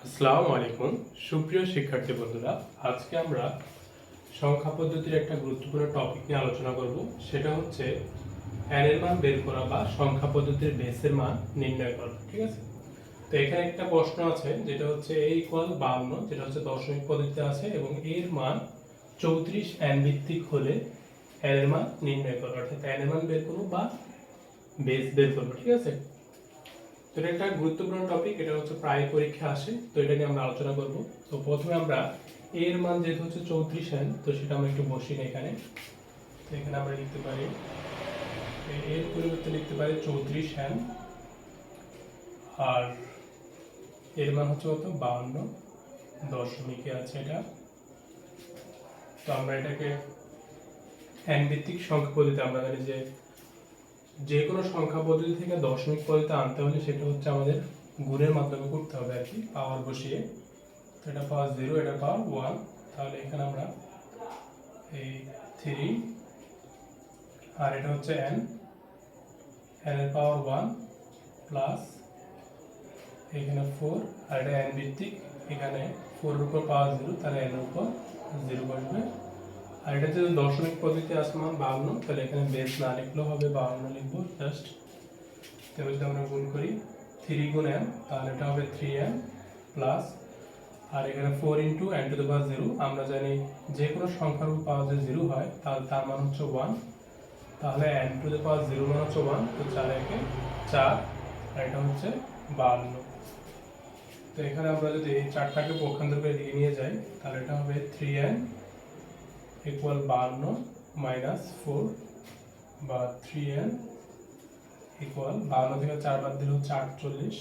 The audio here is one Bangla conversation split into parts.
আসসালামু আলাইকুম সুপ্রিয় শিক্ষার্থী বন্ধুরা, আজকে আমরা সংখ্যা পদ্ধতির একটা গুরুত্বপূর্ণ টপিক নিয়ে আলোচনা করব। সেটা হচ্ছে n এর মান বের করা বা সংখ্যা পদ্ধতির বেসের মান নির্ণয় করা। ঠিক আছে, তো এখানে একটা প্রশ্ন আছে যেটা হচ্ছে a = 52, যেটা হচ্ছে দশমিক পদ্ধতিতে আছে এবং এর মান 34 n ভিত্তিক হলে n এর মান নির্ণয় করো, অর্থাৎ n এর মান বের করব বা বেস বের করব। ঠিক আছে, তো এটা একটা গুরুত্বপূর্ণ টপিক, এটা হচ্ছে প্রায় পরীক্ষা আসে, তো এটা নিয়ে আমরা আলোচনা করব। তো প্রথমে আমরা এর মান যেহেতু হচ্ছে 34 n, তো সেটা আমরা একটু বসিয়ে নিই এখানে। তো এখানে আমরা লিখতে পারি এর পরিবর্তে লিখতে পারি 34 n, আর এর মান হচ্ছে কত 52 দশমিকে আছে এটা। তো আমরা এটাকে n ভিত্তিক সংখ্যা পদ্ধতিতে আমরা জানি যে কোনো সংখ্যা পদ্ধতি থেকে দশমিক পদ্ধতিতে আনতে হলে সেটা হচ্ছে আমাদের গুণের মাধ্যমে করতে হবে আর কি, পাওয়ার বসিয়ে। তো এটা পাওয়ার 0, এটা পাওয়ার 1, তাহলে এখানে আমরা এই 3 আর এটা হচ্ছে n এর পাওয়ার 1 প্লাস এখানে 4 আর এটা n ভিত্তিক, এখানে 4 এর উপর পাওয়ার 0, তাহলে n এর উপর 0 বসবে। আর এটা যদি দশমিক পদ্ধতিতে আসে মান 52, তাহলে এখানে বেস না লিখলেও হবে, 52 লিখবো জাস্ট। তাহলে যদি আমরা গুণ করি 3 গুণ n, তাহলে এটা হবে 3n প্লাস, আর এখানে 4 into n to the power 0। আমরা জানি যে কোনো সংখ্যার উপর পাওয়ার যদি 0 হয় তাহলে তার মান হচ্ছে 1, তাহলে n টু দ্য পাওয়ার 0 মান হচ্ছে 1, তো 4 একে 4, আর এটা হচ্ছে 52। তো এখানে আমরা যদি এই 4টাকে পক্ষান্তর করে দিকে নিয়ে যাই, তাহলে এটা হবে 3n ইকুয়াল 52 মাইনাস 4, বা 3n ইকুয়াল 52 থেকে 4 বাদ দিলে হচ্ছে 48।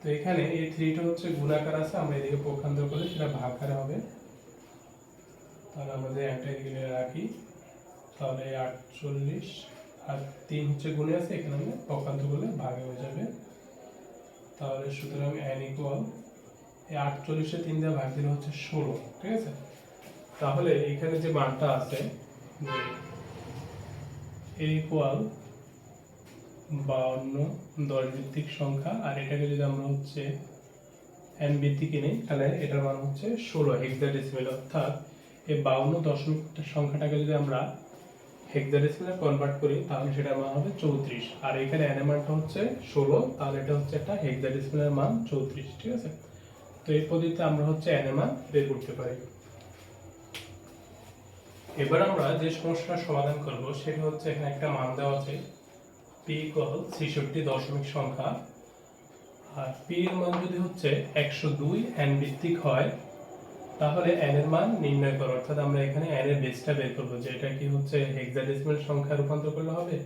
তো এখানে এই 3টা হচ্ছে গুণাকার আছে, আমরা এদিকে পক্ষান্তর করলে সেটা ভাগাকারে হবে, তাহলে আমরা যে একটা এদিকে রাখি, তাহলে 48 আর 3 হচ্ছে গুণে আছে, এখানে আমরা পক্ষান্তর করলে ভাগে হয়ে যাবে। তাহলে সুতরাং n ইকুয়াল এই 48 এ 3 দিয়ে ভাগ দিলে হচ্ছে 16। ঠিক আছে, তাহলে এখানে যে মানটা আছে যে a ইকুয়াল 52 10 ভিত্তিক সংখ্যা, আর এটাকে যদি আমরা হচ্ছে n ভিত্তিক নেই, তাহলে এটার মান হচ্ছে 16 হেক্সাডেসিমাল। অর্থাৎ এই 52 দশমিক সংখ্যাটাকে যদি আমরা হেক্সাডেসিমালে কনভার্ট করি তাহলে সেটার মান হবে 34, আর এখানে n এর মানটা হচ্ছে 16, তাহলে এটা হচ্ছে একটা হেক্সাডেসিমালের মান 34। ঠিক আছে, তো এই পদ্ধতিতে আমরা হচ্ছে n এর মান বের করতে পারি। এবার আমরা যে সমস্যাটা সমাধান করব সেটা হচ্ছে এখানে একটা মান দেওয়া আছে p = 66 দশমিক সংখ্যা, আর p এর মান যদি হচ্ছে 102 n ভিত্তিক হয় তাহলে n এর মান নির্ণয় করো। অর্থাৎ আমরা এখানে n এর বেসটা বের করব, যে এটা কি হচ্ছে হেক্সাডেসিমাল সংখ্যা রূপান্তর করলে হবে,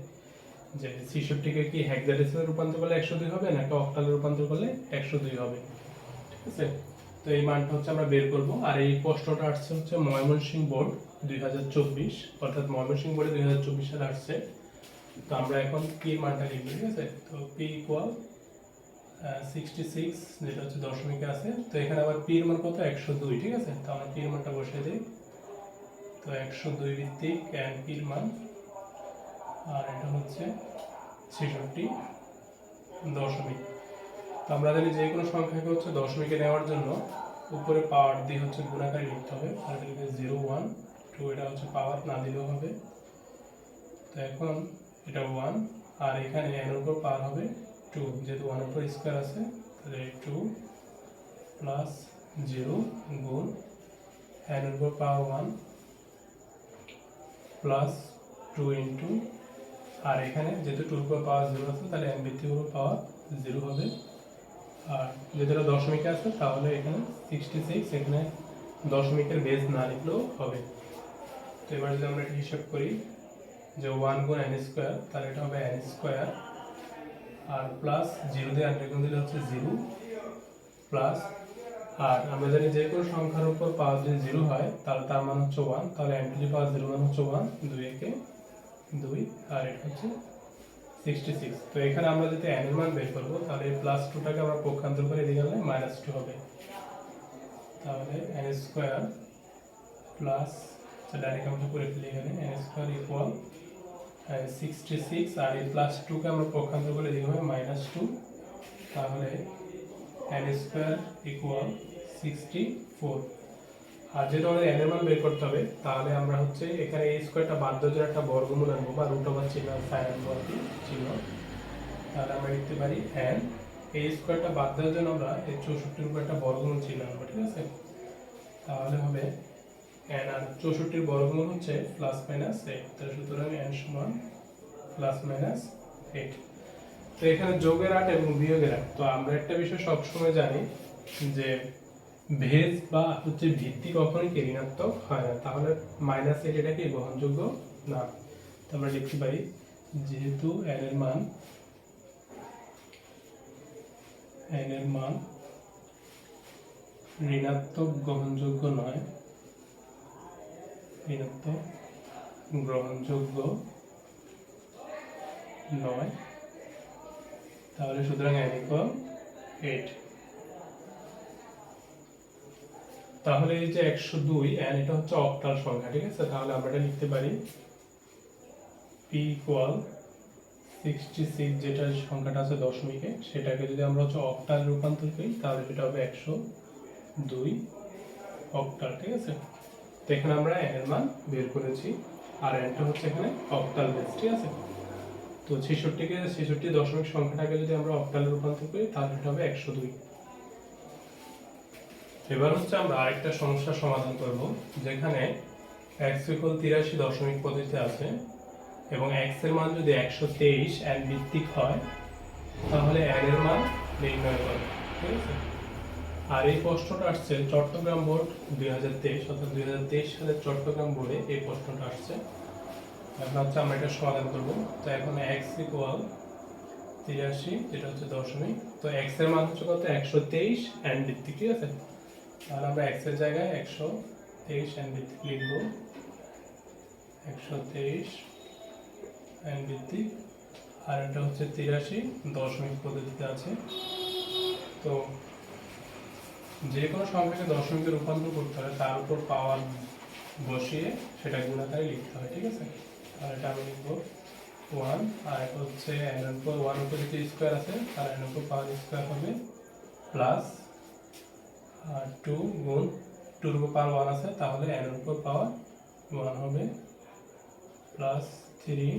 যে 66 কে কি হেক্সাডেসিমাল রূপান্তর করলে 102 হবে নাকি অক্টালে রূপান্তর করলে 102 হবে। ঠিক আছে, তো এই মানটা হচ্ছে আমরা বের করব। আর এই প্রশ্নটা আসছে হচ্ছে ময়মনসিংহ বোর্ড 2024, অর্থাৎ ময়মনসিংহ বোর্ডে 2024 সালে আসছে। তো আমরা এখন p এর মানটা লিখব। ঠিক আছে, তো p ইকুয়াল 66, যেটা হচ্ছে দশমিকে আছে, তো এখানে আবার p এর মান কত 102। ঠিক আছে, তো আমরা p এর মানটা বসিয়ে দিই, তো 102 ভিত্তিক n p এর মান, আর এটা হচ্ছে 66 দশমিক। তো আমরা জানি যে কোনো সংখ্যাকে হচ্ছে দশমিকে নেওয়ার জন্য উপরে পাওয়ার দিয়ে হচ্ছে গুণাকারে লিখতে হবে, তাহলে লিখবে 0 1 2, এটা হচ্ছে পাওয়ার না দিলেও হবে। তো এখন এটা 1, আর এখানে n এর উপর পাওয়ার হবে 2, যেহেতু 1 এর উপর স্কয়ার আছে, তাহলে 2 প্লাস 0 গুণ n এর উপর পাওয়ার 1 প্লাস 2 ইন্টু, আর এখানে যেহেতু 2 এর উপর পাওয়ার 0 আছে তাহলে n ভিত্তিক উপর পাওয়ার 0 হবে, আর যেহেতু এটা দশমিকে আছে তাহলে এখানে 66, এখানে দশমিকের বেস না লিখলেও হবে। তো এবার যদি আমরা এটা হিসাব করি যে 1 গুণ n স্কয়ার, তাহলে এটা হবে n স্কয়ার, আর প্লাস 0 দিয়ে n গুণ দিলে হচ্ছে 0 প্লাস, আর আমরা জানি যে কোনো সংখ্যার উপর পাওয়ার যদি 0 হয় তাহলে তার মান হচ্ছে 1, তাহলে n টু দি পাওয়ার 0 মান হচ্ছে 1, 2 একে 2, আর এটা হচ্ছে 66। তো এখানে আমরা যদি n এর মান বের করব তাহলে এই প্লাস 2টাকে আমরা পক্ষান্তর করে এদিকে আনলে মাইনাস 2 হবে, তাহলে n স্কয়ার প্লাস, ডাইরেক্ট আমরা করে ফেলি এখানে n স্কয়ার ইকুয়াল 66, আর এই প্লাস 2 কে আমরা পক্ষান্তর করে এদিকে হবে মাইনাস 2, তাহলে n স্কয়ার ইকুয়াল 64। আর যেটা আমাদের n এর মান বের করতে হবে, তাহলে আমরা হচ্ছে এখানে a স্কয়ারটা বাদ দেওয়ার জন্য একটা বর্গমূল আনবো বা রুট ওভার চিহ্ন সাইন আনবো আর কি চিহ্ন। তাহলে আমরা লিখতে পারি n, a স্কয়ারটা বাদ দেওয়ার জন্য আমরা এই 64 এর উপর একটা বর্গমূল চিহ্ন আনবো, ঠিক আছে? তাহলে হবে n, আর 64 এর বর্গমূল হচ্ছে প্লাস মাইনাস 8, তাহলে সুতরাং n সমান প্লাস মাইনাস 8। তো এখানে যোগের 8 এবং বিয়োগের 8। তো আমরা একটা বিষয় সবসময় জানি যে ভেজ বা হচ্ছে ভিত্তি কখনোই কি ঋণাত্মক হয় না, তাহলে মাইনাস 8 এটা কি গ্রহণযোগ্য না। তো আমরা লিখতে পারি যেহেতু n এর মান ঋণাত্মক গ্রহণযোগ্য নয়, ঋণাত্মক গ্রহণযোগ্য নয়, তাহলে সুতরাং n ইকুয়াল 8। তাহলে এই যে 102 n এটা হচ্ছে অক্টাল সংখ্যা, ঠিক আছে? তাহলে আমরা এটা লিখতে পারি p ইকুয়াল 66, যেটা সংখ্যাটা আছে দশমিকে, সেটাকে যদি আমরা হচ্ছে অক্টাল রূপান্তর করি তাহলে সেটা হবে 102 অক্টাল, ঠিক আছে? তো এখানে আমরা n এর মান বের করেছি, আর n টা হচ্ছে এখানে অক্টাল বেস, ঠিক আছে? তো 66 দশমিক সংখ্যাটাকে যদি আমরা অক্টালে রূপান্তর করি তাহলে এটা হবে 102। এবার হচ্ছে আমরা আরেকটা সমস্যার সমাধান করব, যেখানে x ইকুয়াল 83 দশমিক পদ্ধতিতে আছে এবং x এর মান যদি 123 n ভিত্তিক হয় তাহলে n এর মান নির্ণয় করো, ঠিক আছে? আর এই প্রশ্নটা আসছে চট্টগ্রাম বোর্ড 2023, অর্থাৎ 2023 সালের চট্টগ্রাম বোর্ডে এই প্রশ্নটা আসছে। এখন হচ্ছে আমরা এটা সমাধান করব। তো এখন x ইকুয়াল 83, যেটা হচ্ছে দশমিক, তো x এর মান হচ্ছে কত? 123 n ভিত্তিক, ঠিক আছে? তাহলে আমরা x এর জায়গায় 123 n ভিত্তিক লিখব, 123 n ভিত্তিক, আর এটা হচ্ছে 83 দশমিক পদ্ধতিতে আছে। তো যে কোনো সংখ্যাকে দশমিকে রূপান্তর করতে হলে তার উপর পাওয়ার বসিয়ে সেটা গুণাকারে লিখতে হয়, ঠিক আছে? আর এটা আমি লিখবো 1, আর এটা হচ্ছে n এর উপর 1 উপর যেটা স্কয়ার আছে তার n এর উপর পাওয়ার স্কয়ার হবে প্লাস 2 গুণ 2 এর উপর পাওয়ার 1 আছে, তাহলে n এর উপর পাওয়ার 1 হবে প্লাস 3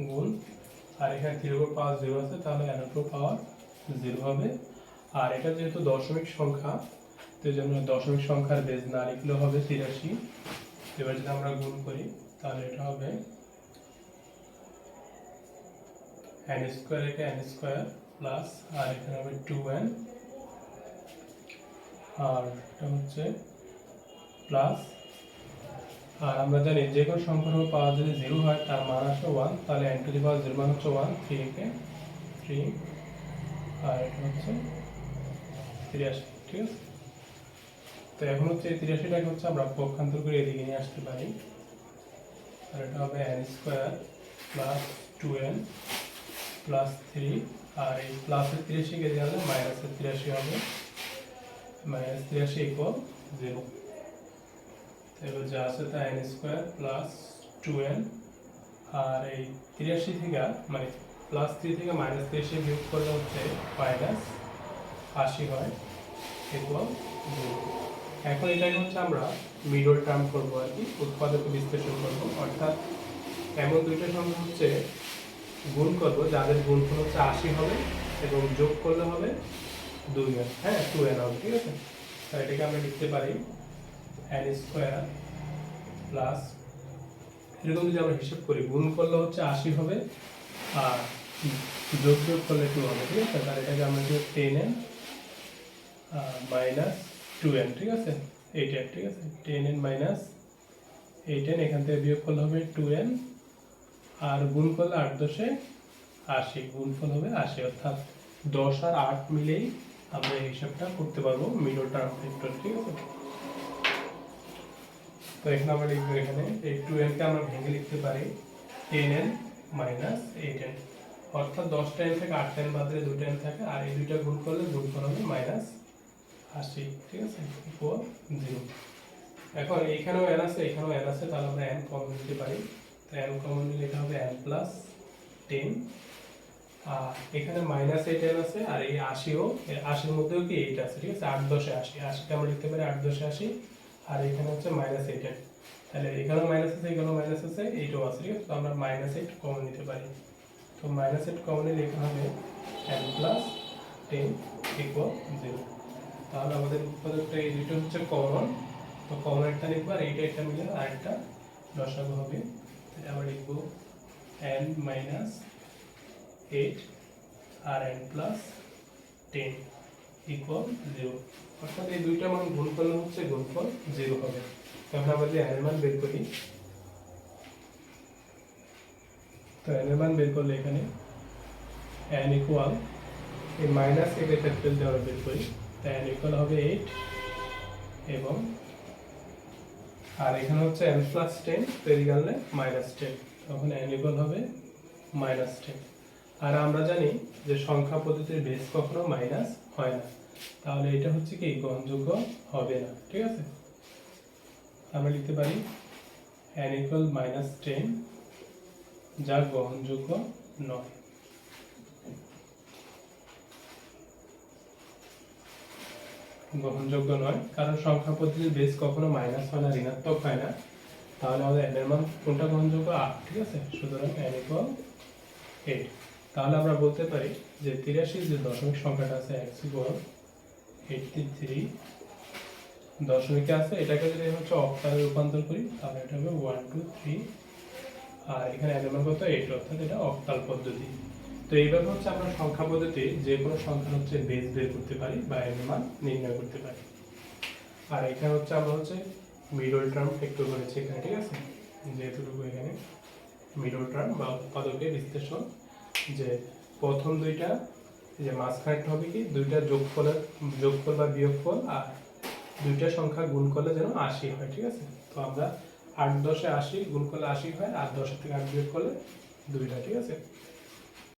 গুণ, আর এখানে 3 এর উপর পাওয়ার 0 আছে, তাহলে n এর উপর পাওয়ার 0 হবে। আর এটা যেহেতু দশমিক সংখ্যা, তো এই জন্য দশমিক সংখ্যার বেজ না লিখলেও হবে 83। এবার যদি আমরা গুণ করি তাহলে এটা হবে n স্কয়ার একে n স্কয়ার প্লাস, আর এখানে হবে 2n, আর এটা হচ্ছে প্লাস, আর আমরা জানি যে কোনো সংখ্যার পাওয়ার যদি 0 হয় তার মান আসে 1, তাহলে n টু দি পাওয়ার 0 মান হচ্ছে 1, 3 একে 3, আর এটা হচ্ছে 83, ঠিক আছে? তো এখন হচ্ছে এই 83টাকে হচ্ছে আমরা পক্ষান্তর করে এদিকে নিয়ে আসতে পারি, আর এটা হবে n square plus 2n plus 3, আর এই প্লাসের 83 কে দিয়ে মাইনাসের 83 হবে, মাইনাস 83 ইকুয়াল 0। এবার যা আছে তা n স্কয়ার প্লাস 2n, আর এই 83 থেকে মানে প্লাস 3 থেকে মাইনাস 83 বিয়োগ করলে হচ্ছে মাইনাস 80 হয় ইকুয়াল 0। এখন এটাকে হচ্ছে আমরা মিডল টার্ম করব আর কি, উৎপাদক বিশ্লেষণ করব, অর্থাৎ এমন দুইটা সংখ্যা হচ্ছে গুণ করব যাদের গুণফল হচ্ছে 80 হবে এবং যোগ করলে হবে 2n, হ্যাঁ 2n হবে, ঠিক আছে? তো এটাকে আমরা লিখতে পারি n স্কয়ার প্লাস, এরকম যদি আমরা হিসাব করি গুণ করলে হচ্ছে 80 হবে আর যোগ করলে 2 হবে, ঠিক আছে? তাহলে এটাকে আমরা লিখব 10n মাইনাস 2n, ঠিক আছে? 8n, ঠিক আছে? 10n মাইনাস 8n, এখান থেকে বিয়োগ করলে হবে 2n, আর গুণ করলে 8 10 80, গুণফল হবে 80, অর্থাৎ 10 আর 8 মিলেই আমরা এই হিসাবটা করতে পারবো মিডল টার্ম ফ্যাক্টর, ঠিক আছে? তো এখানে আমরা লিখব, এখানে এই 2n কে আমরা ভেঙে লিখতে পারি 10n মাইনাস 8n, অর্থাৎ 10টা n থেকে 8টা n বাদ দিলে 2টা n থাকে, আর এই দুইটা গুণ করলে গুণফল হবে মাইনাস 80, ঠিক আছে? ইকুয়াল 0। এখন এইখানেও n আছে, এখানেও n আছে, তাহলে আমরা n কমন নিতে পারি। তো n কমন নিলে এটা হবে n প্লাস 10, এখানে -8n আছে, আর এই 80ও 80-র মধ্যেও কি 8 আছে, ঠিক আছে। 8 10 80, 80কে আমরা লিখতে পারি 8 10 80, আর এখানে হচ্ছে -8n। তাহলে এখানেও মাইনাস আছে, এখানেও মাইনাস আছে, এইটাও আছে, ঠিক আছে। তো আমরা -8 কমন নিতে পারি। তো -8 কমন নিলে এখানে হবে n + 10 = 0। তাহলে আমাদের উৎপাদকটা এই দুটো হচ্ছে কমন। তো কমন একটা লিখবো, আর এইটা একটা মিলে আরেকটা লসাগু হবে। তাহলে আমরা লিখবো n - 8 আর n + 10 = 0। অর্থাৎ এই দুইটা মান গুণ করলে হচ্ছে গুণফল 0 হবে। তখন আমরা যদি n এর মান বের করি, তো n এর মান বের করলে এখানে n ইকুয়াল এই -8 এর ক্যাপিটাল দিয়ে আমরা বের করি। তাই n ইকুয়াল হবে 8, এবং আর এখানে হচ্ছে n + 10, তো এদিকে আনলে -10, তখন n ইকুয়াল হবে -10। আর আমরা জানি যে সংখ্যা পদ্ধতির বেস কখনো মাইনাস হয় না, তাহলে এটা হচ্ছে কি গ্রহণযোগ্য হবে না, ঠিক আছে। আমরা লিখতে পারি n ইকুয়াল -10, যা গ্রহণযোগ্য নয়। গ্রহণযোগ্য নয় কারণ সংখ্যা পদ্ধতির বেস কখনো মাইনাস হয় না, ঋণাত্মক হয় না। তাহলে আমাদের n এর মান কোনটা গ্রহণযোগ্য? 8, ঠিক আছে। সুতরাং n ইকুয়াল 8। তাহলে আমরা বলতে পারি যে 83 যে দশমিক সংখ্যাটা আছে x ইকুয়াল 83 দশমিকে আছে, এটাকে যদি হচ্ছে অক্টালে রূপান্তর করি তাহলে এটা হবে 1 2 3, আর এখানে n এর মান কত? 8, অর্থাৎ এটা অক্টাল পদ্ধতি। তো এইভাবে হচ্ছে আমরা সংখ্যা পদ্ধতি যে কোনো সংখ্যা হচ্ছে বেস বের করতে পারি বা n এর মান নির্ণয় করতে পারি। আর এখানে হচ্ছে আমরা হচ্ছে মিডল টার্ম একটু করেছি এখানে, ঠিক আছে। যেহেতু এখানে মিডল টার্ম বা উৎপাদকের বিশ্লেষণ, যে প্রথম দুইটা যে মাঝখানেরটা হবে কি দুইটা যোগফল বা বিয়োগফল, আর দুইটা সংখ্যা গুণ করলে যেন 80 হয়, ঠিক আছে। তো আমরা 8 10 80 গুণ করলে 80 হয়, আর 10 থেকে 8 বিয়োগ করলে 2টা, ঠিক আছে।